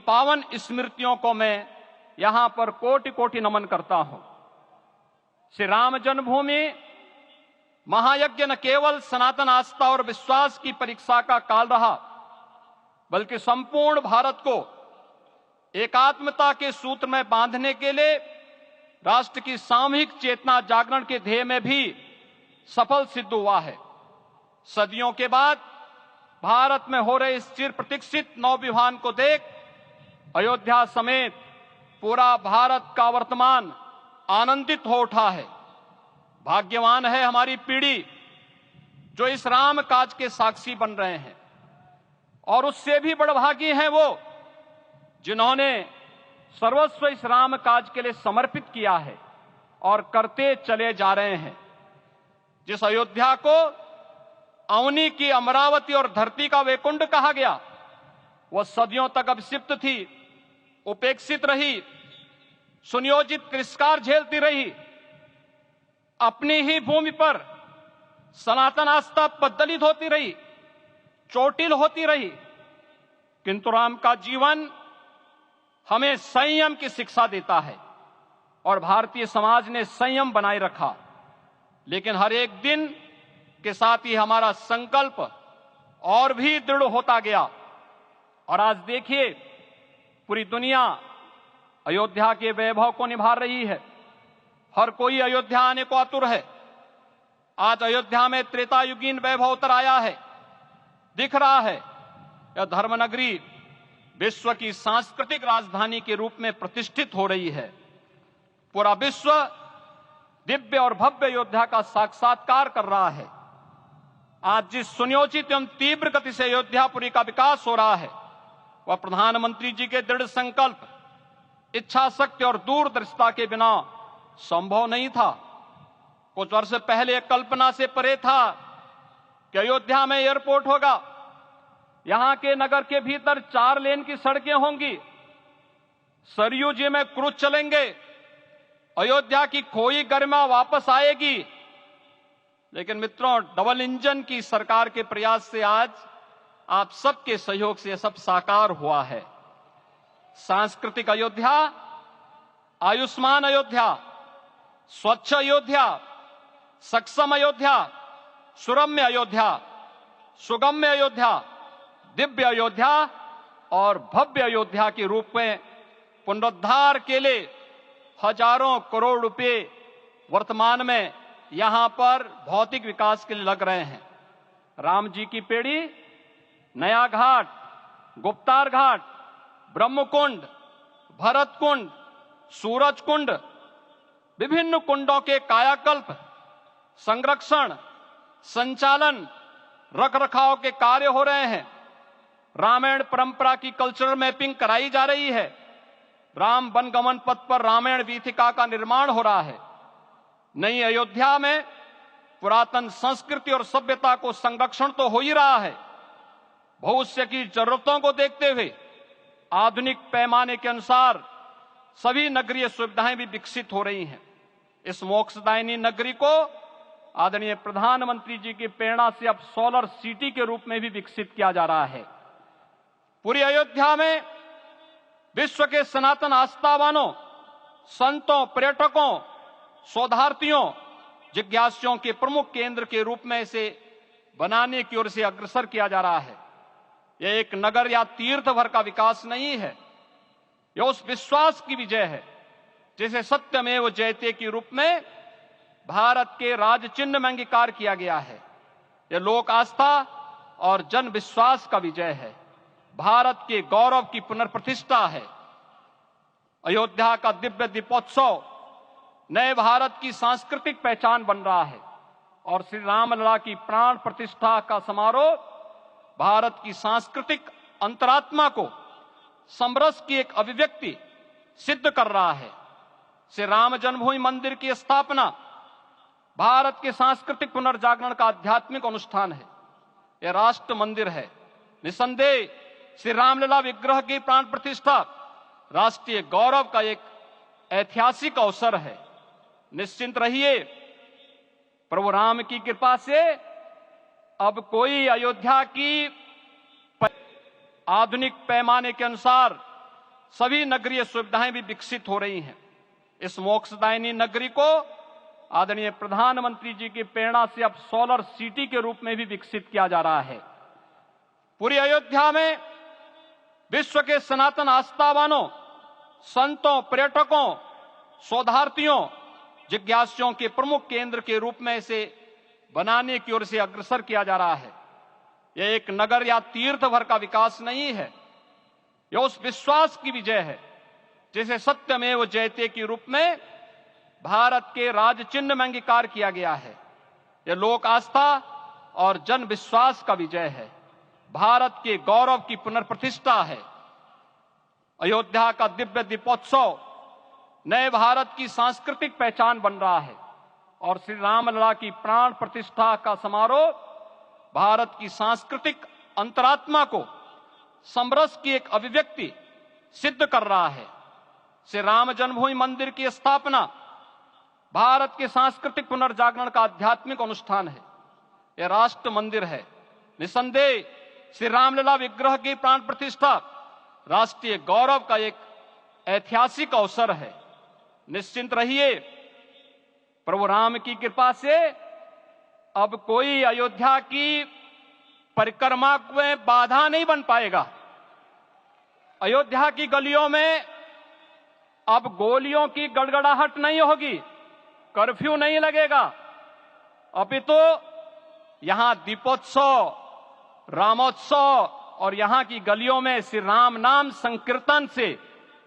पावन स्मृतियों को मैं यहां पर कोटि कोटि नमन करता हूं। श्री राम जन्मभूमि महायज्ञ न केवल सनातन आस्था और विश्वास की परीक्षा का काल रहा, बल्कि संपूर्ण भारत को एकात्मता के सूत्र में बांधने के लिए राष्ट्र की सामूहिक चेतना जागरण के ध्येय में भी सफल सिद्ध हुआ है। सदियों के बाद भारत में हो रहे इस चिर प्रतीक्षित नवविवाह को देख अयोध्या समेत पूरा भारत का वर्तमान आनंदित हो उठा है। भाग्यवान है हमारी पीढ़ी जो इस राम काज के साक्षी बन रहे हैं, और उससे भी बड़भागी हैं वो जिन्होंने सर्वस्व इस राम काज के लिए समर्पित किया है और करते चले जा रहे हैं। जिस अयोध्या को अवनी की अमरावती और धरती का वैकुंठ कहा गया, वह सदियों तक अभिषिप्त थी, उपेक्षित रही, सुनियोजित तिरस्कार झेलती रही। अपनी ही भूमि पर सनातन आस्था पद्दलित होती रही, चोटिल होती रही, किंतु राम का जीवन हमें संयम की शिक्षा देता है और भारतीय समाज ने संयम बनाए रखा। लेकिन हर एक दिन के साथ ही हमारा संकल्प और भी दृढ़ होता गया, और आज देखिए पूरी दुनिया अयोध्या के वैभव को निभा रही है। हर कोई अयोध्या आने को आतुर है। आज अयोध्या में त्रेतायुगीन वैभव उतर आया है, दिख रहा है। यह धर्मनगरी विश्व की सांस्कृतिक राजधानी के रूप में प्रतिष्ठित हो रही है। पूरा विश्व दिव्य और भव्य अयोध्या का साक्षात्कार कर रहा है। आज जिस सुनियोजित एवं तीव्र गति से अयोध्यापुरी का विकास हो रहा है, वह प्रधानमंत्री जी के दृढ़ संकल्प, इच्छा शक्ति और दूरदर्शिता के बिना संभव नहीं था। कुछ वर्ष पहले कल्पना से परे था कि अयोध्या में एयरपोर्ट होगा, यहां के नगर के भीतर 4 लेन की सड़कें होंगी, सरयू जी में क्रूज चलेंगे, अयोध्या की खोई गरिमा वापस आएगी। लेकिन मित्रों, डबल इंजन की सरकार के प्रयास से आज आप सबके सहयोग से यह सब साकार हुआ है। सांस्कृतिक अयोध्या, आयुष्मान अयोध्या, स्वच्छ अयोध्या, सक्षम अयोध्या, सुरम्य अयोध्या, सुगम्य अयोध्या, दिव्य अयोध्या और भव्य अयोध्या के रूप में पुनरुद्धार के लिए हजारों करोड़ रुपए वर्तमान में यहां पर भौतिक विकास के लिए लग रहे हैं। राम जी की पेड़ी, नया घाट, गुप्तार घाट, ब्रह्मकुंड, भरत कुंड, सूरज कुंड, विभिन्न कुंडों के कायाकल्प, संरक्षण, संचालन, रखरखाव के कार्य हो रहे हैं। रामायण परंपरा की कल्चरल मैपिंग कराई जा रही है। राम वनगमन पथ पर रामायण वीथिका का निर्माण हो रहा है। नई अयोध्या में पुरातन संस्कृति और सभ्यता को संरक्षण तो हो ही रहा है, भविष्य की जरूरतों को देखते हुए आधुनिक पैमाने के अनुसार सभी नगरीय सुविधाएं भी विकसित हो रही हैं। इस मोक्षदायिनी नगरी को आदरणीय प्रधानमंत्री जी की प्रेरणा से अब सोलर सिटी के रूप में भी विकसित किया जा रहा है। पूरी अयोध्या में विश्व के सनातन आस्थावानों, संतों, पर्यटकों, शोधार्थियों, जिज्ञासुओं के प्रमुख केंद्र के रूप में इसे बनाने की ओर से अग्रसर किया जा रहा है। यह एक नगर या तीर्थ भर का विकास नहीं है, यह उस विश्वास की विजय है जिसे सत्यमेव जयते के रूप में भारत के राज चिन्ह में अंगीकार किया गया है। यह लोक आस्था और जन विश्वास का विजय है, भारत के गौरव की पुनर्प्रतिष्ठा है। अयोध्या का दिव्य दीपोत्सव नए भारत की सांस्कृतिक पहचान बन रहा है, और श्री रामलला की प्राण प्रतिष्ठा का समारोह भारत की सांस्कृतिक अंतरात्मा को समरस की एक अभिव्यक्ति सिद्ध कर रहा है। श्री राम जन्मभूमि मंदिर की स्थापना भारत के सांस्कृतिक पुनर्जागरण का आध्यात्मिक अनुष्ठान है। यह राष्ट्र मंदिर है। निसंदेह श्री रामलला विग्रह की प्राण प्रतिष्ठा राष्ट्रीय गौरव का एक ऐतिहासिक अवसर है। निश्चिंत रहिए, प्रभु राम की कृपा से अब कोई अयोध्या की आधुनिक पैमाने के अनुसार सभी नगरीय सुविधाएं भी विकसित हो रही हैं। इस मोक्षदायिनी नगरी को आदरणीय प्रधानमंत्री जी की प्रेरणा से अब सोलर सिटी के रूप में भी विकसित किया जा रहा है। पूरी अयोध्या में विश्व के सनातन आस्थावानों, संतों, पर्यटकों, शोधार्थियों, जिज्ञासुओं के प्रमुख केंद्र के रूप में इसे बनाने की ओर से अग्रसर किया जा रहा है। यह एक नगर या तीर्थ भर का विकास नहीं है, यह उस विश्वास की विजय है जिसे सत्यमेव जयते के रूप में भारत के राज चिन्ह में अंगीकार किया गया है। यह लोक आस्था और जन विश्वास का विजय है, भारत के गौरव की पुनर्प्रतिष्ठा है। अयोध्या का दिव्य दीपोत्सव नए भारत की सांस्कृतिक पहचान बन रहा है और श्री रामलला की प्राण प्रतिष्ठा का समारोह भारत की सांस्कृतिक अंतरात्मा को समरस की एक अभिव्यक्ति सिद्ध कर रहा है। श्री राम जन्मभूमि मंदिर की स्थापना भारत के सांस्कृतिक पुनर्जागरण का आध्यात्मिक अनुष्ठान है। यह राष्ट्र मंदिर है। निसंदेह श्री रामलला विग्रह की प्राण प्रतिष्ठा राष्ट्रीय गौरव का एक ऐतिहासिक अवसर है। निश्चिंत रहिए, प्रभु राम की कृपा से अब कोई अयोध्या की परिक्रमा में बाधा नहीं बन पाएगा। अयोध्या की गलियों में अब गोलियों की गड़गड़ाहट नहीं होगी, कर्फ्यू नहीं लगेगा। अपितु यहां दीपोत्सव, रामोत्सव और यहां की गलियों में श्री राम नाम संकीर्तन से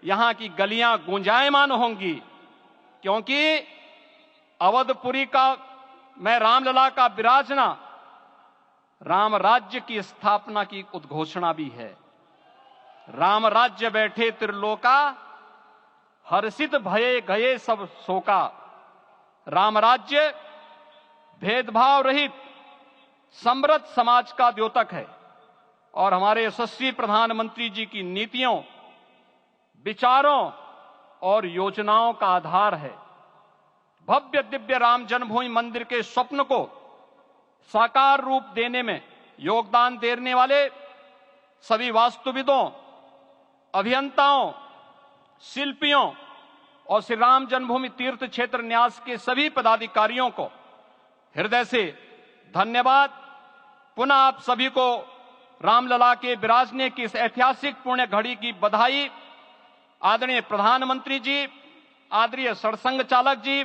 यहां की गलियां गुंजायमान होंगी, क्योंकि अवधपुरी का मैं रामलला का विराजना राम राज्य की स्थापना की उद्घोषणा भी है। राम राज्य बैठे त्रिलोका, हर्षित भये गए सब शोका। राम राज्य भेदभाव रहित समृद्ध समाज का द्योतक है और हमारे यशस्वी प्रधानमंत्री जी की नीतियों, विचारों और योजनाओं का आधार है। भव्य दिव्य राम जन्मभूमि मंदिर के स्वप्न को साकार रूप देने में योगदान देने वाले सभी वास्तुविदों, अभियंताओं, शिल्पियों और श्री राम जन्मभूमि तीर्थ क्षेत्र न्यास के सभी पदाधिकारियों को हृदय से धन्यवाद। पुनः आप सभी को रामलला के विराजने की इस ऐतिहासिक पुण्य घड़ी की बधाई। आदरणीय प्रधानमंत्री जी, आदरणीय सरसंघ चालक जी,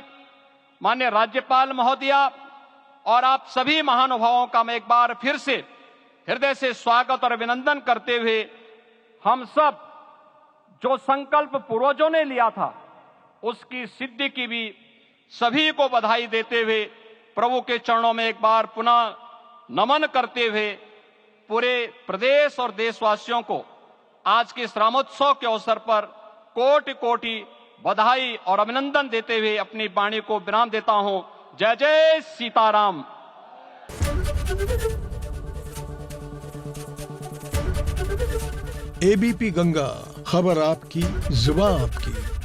माननीय राज्यपाल महोदया और आप सभी महानुभावों का मैं एक बार फिर से हृदय से स्वागत और अभिनंदन करते हुए हम सब जो संकल्प पूर्वजों ने लिया था उसकी सिद्धि की भी सभी को बधाई देते हुए प्रभु के चरणों में एक बार पुनः नमन करते हुए पूरे प्रदेश और देशवासियों को आज के इस रामोत्सव के अवसर पर कोटि कोटि बधाई और अभिनंदन देते हुए अपनी वाणी को विराम देता हूं। जय जय सीताराम। एबीपी गंगा, खबर आपकी, जुबान आपकी।